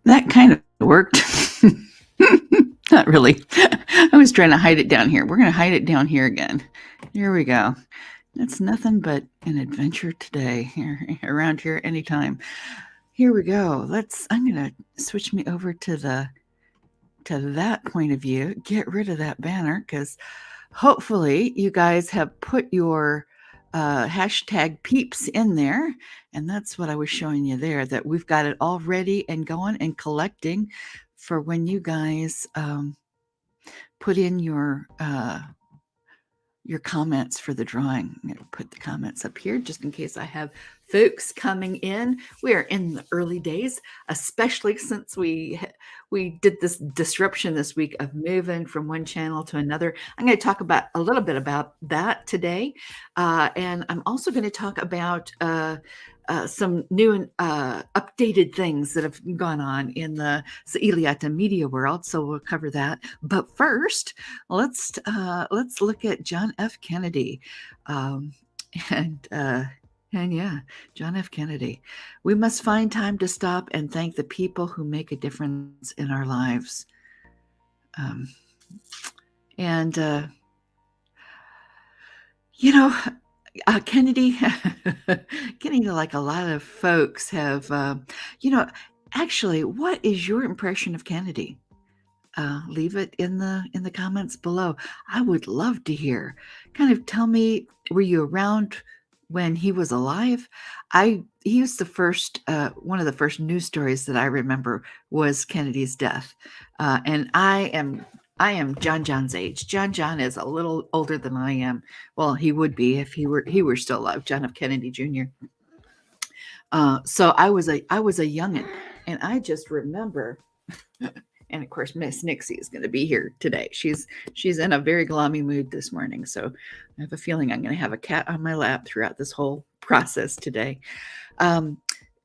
That kind of worked. Not really. I was trying to hide it down here. We're going to hide it down here again. Here we go. It's nothing but an adventure today here around here anytime. Here we go. I'm going to switch me over to that point of view. Get rid of that banner cuz hopefully you guys have put your hashtag Peeps in there. And that's what I was showing you there, that we've got it all ready and going and collecting for when you guys put in your comments for the drawing. I'm going to put the comments up here just in case I have folks coming in. We are in the early days, especially since we did this disruption this week of moving from one channel to another. I'm going to talk about a little bit about that today. And I'm also going to talk about some new and updated things that have gone on in the Iliata media world. So we'll cover that. But first, let's look at John F. Kennedy, and yeah, John F. Kennedy. We must find time to stop and thank the people who make a difference in our lives. And you know, Kennedy, Kennedy, like a lot of folks have, actually, what is your impression of Kennedy? Leave it in the comments below. I would love to hear. Kind of tell me, were you around when he was alive? He was the first, one of the first news stories that I remember was Kennedy's death. And I am John's age. John is a little older than I am. Well, he would be if he were still alive, John F. Kennedy Jr. So I was a youngin', and I just remember, and of course, Miss Nixie is going to be here today. She's in a very gloomy mood this morning, so I have a feeling I'm going to have a cat on my lap throughout this whole process today.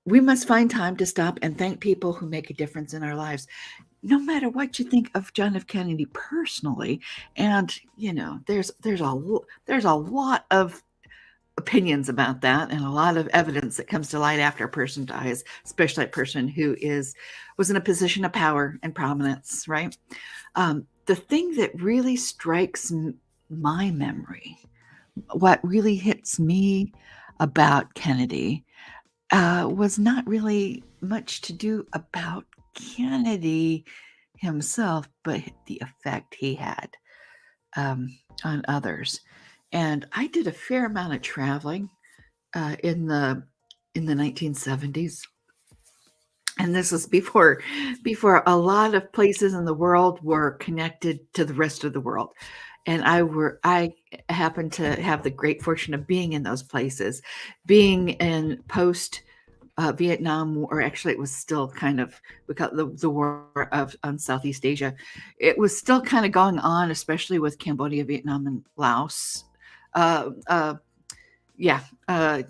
We must find time to stop and thank people who make a difference in our lives. No matter what you think of John F. Kennedy personally, and there's a lot of opinions about that and a lot of evidence that comes to light after a person dies, especially a person who was in a position of power and prominence, right? The thing that really strikes my memory, what really hits me about Kennedy, was not really much to do about Kennedy himself, but the effect he had on others. And I did a fair amount of traveling in the 1970s, and this was before a lot of places in the world were connected to the rest of the world. And I happened to have the great fortune of being in those places, being in post Vietnam War. Actually, it was still kind of, we call it the war on Southeast Asia. It was still kind of going on, especially with Cambodia, Vietnam, and Laos. Yeah, and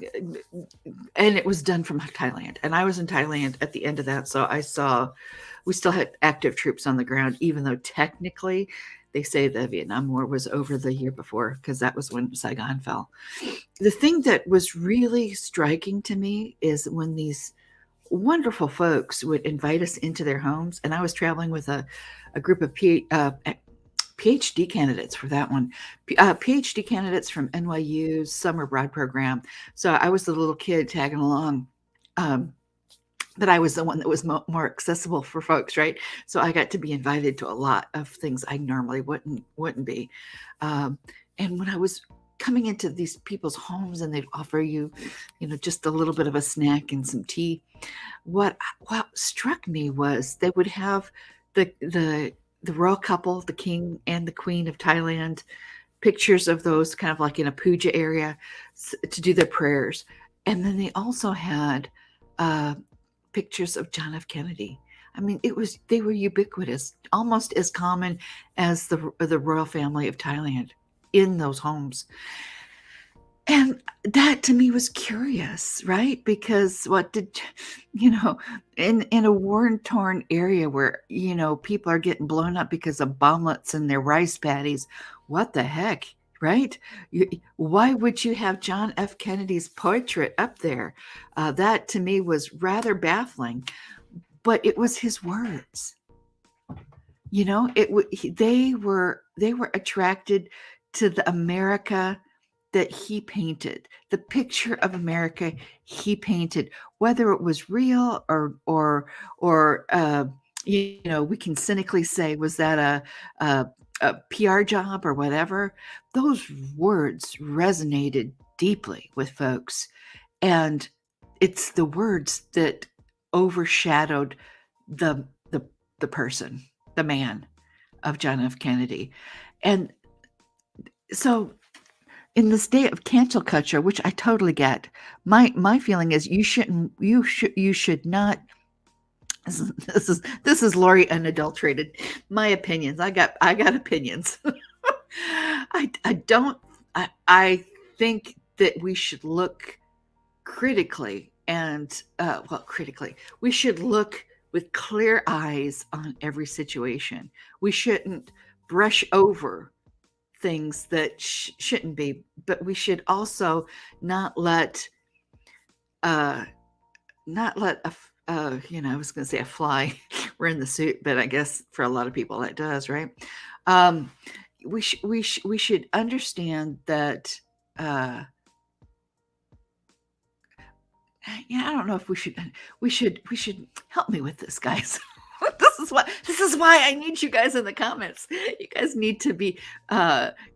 it was done from Thailand, and I was in Thailand at the end of that, so we still had active troops on the ground, even though technically they say the Vietnam War was over the year before, because that was when Saigon fell. The thing that was really striking to me is when these wonderful folks would invite us into their homes, and I was traveling with a group of PhD candidates for that one, PhD candidates from NYU's summer abroad program. So I was the little kid tagging along. But I was the one that was more accessible for folks, right? So I got to be invited to a lot of things I normally wouldn't be. And when I was coming into these people's homes and they'd offer you, just a little bit of a snack and some tea, what struck me was they would have the royal couple, the king and the queen of Thailand, pictures of those kind of like in a puja area to do their prayers. And then they also had pictures of John F. Kennedy. I mean, they were ubiquitous, almost as common as the royal family of Thailand in those homes. And that to me was curious, right? Because in a war-torn area where, people are getting blown up because of bomblets and their rice paddies, what the heck, right? Why would you have John F. Kennedy's portrait up there? That to me was rather baffling. but it was his words. You know, they were attracted to the America that he painted, the picture of America he painted, whether it was real or you know, we can cynically say, was that a PR job or whatever? Those words resonated deeply with folks, and it's the words that overshadowed the the the person, the man of John F. Kennedy. And so in this day of cancel culture, which I totally get, my feeling is you should not. This is Lori unadulterated. My opinions. I got opinions. I don't. I think that we should look critically and critically. We should look with clear eyes on every situation. We shouldn't brush over things that shouldn't be, but we should also not let uh you know, I was going to say a fly we're in the suit, but I guess for a lot of people that does, right? um we should understand that uh yeah, I don't know if we should help me with this, guys. This is why I need you guys in the comments. You guys need to be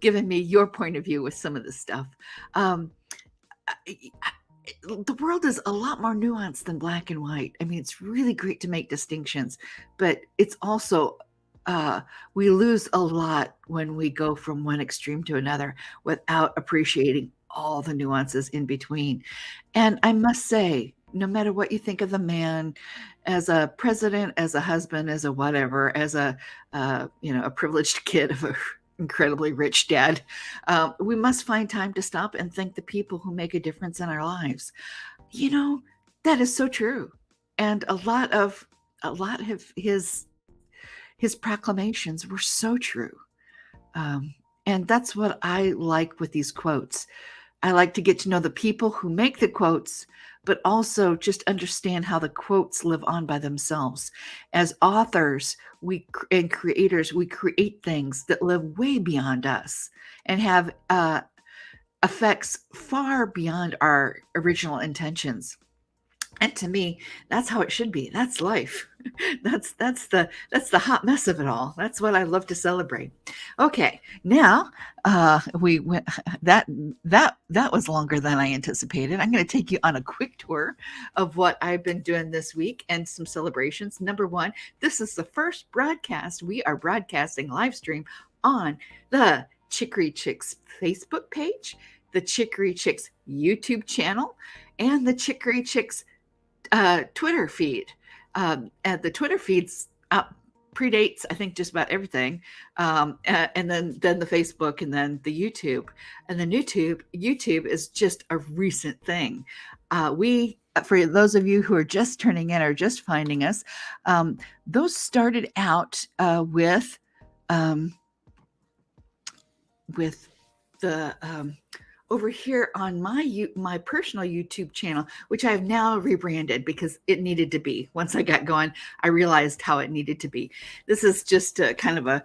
giving me your point of view with some of this stuff. Um, the world is a lot more nuanced than black and white. I mean, it's really great to make distinctions, but it's also we lose a lot when we go from one extreme to another without appreciating all the nuances in between. And I must say, no matter what you think of the man as a president, as a husband, as a whatever, as a you know, a privileged kid of a incredibly rich dad, we must find time to stop and thank the people who make a difference in our lives. You know, that is so true. And a lot of his proclamations were so true. Um, and that's what I like with these quotes. I like to get to know the people who make the quotes, but also just understand how the quotes live on by themselves. As authors, and creators, we create things that live way beyond us and have effects far beyond our original intentions. And to me, that's how it should be. That's life. That's the hot mess of it all. That's what I love to celebrate. Okay, now we went that was longer than I anticipated. I'm going to take you on a quick tour of what I've been doing this week and some celebrations. Number one, this is the first broadcast we are broadcasting live stream on the Chicory Chix Facebook page, the Chicory Chix YouTube channel, and the Chicory Chix Twitter feed. And the Twitter feeds predates, I think, just about everything. And then the Facebook, and then the YouTube. And the YouTube is just a recent thing. For those of you who are just turning in or just finding us, those started out with the over here on my personal YouTube channel, which I've now rebranded because it needed to be. Once I got going, I realized how it needed to be. This is just kind of a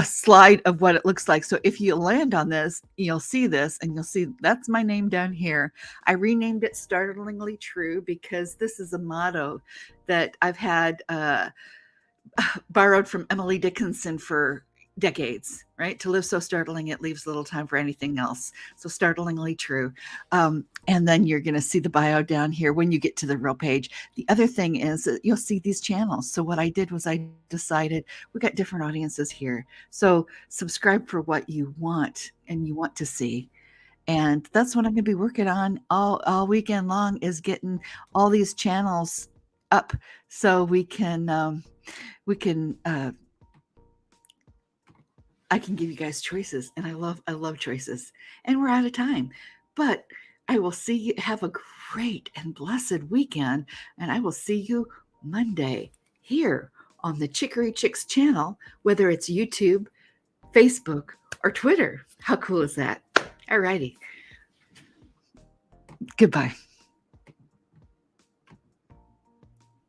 slide of what it looks like. So if you land on this, you'll see this, and you'll see that's my name down here. I renamed it Startlingly True because this is a motto that I've had borrowed from Emily Dickinson for decades, right? To live so startling, it leaves little time for anything else. So startlingly true. And then you're going to see the bio down here when you get to the real page. The other thing is that you'll see these channels. So what I did was I decided we got different audiences here. So subscribe for what you want and you want to see. And that's what I'm going to be working on all weekend long, is getting all these channels up so we can I can give you guys choices, and I love choices. And we're out of time. But I will see you. Have a great and blessed weekend, and I will see you Monday here on the Chicory Chix channel, whether it's YouTube, Facebook, or Twitter. How cool is that? All righty. Goodbye.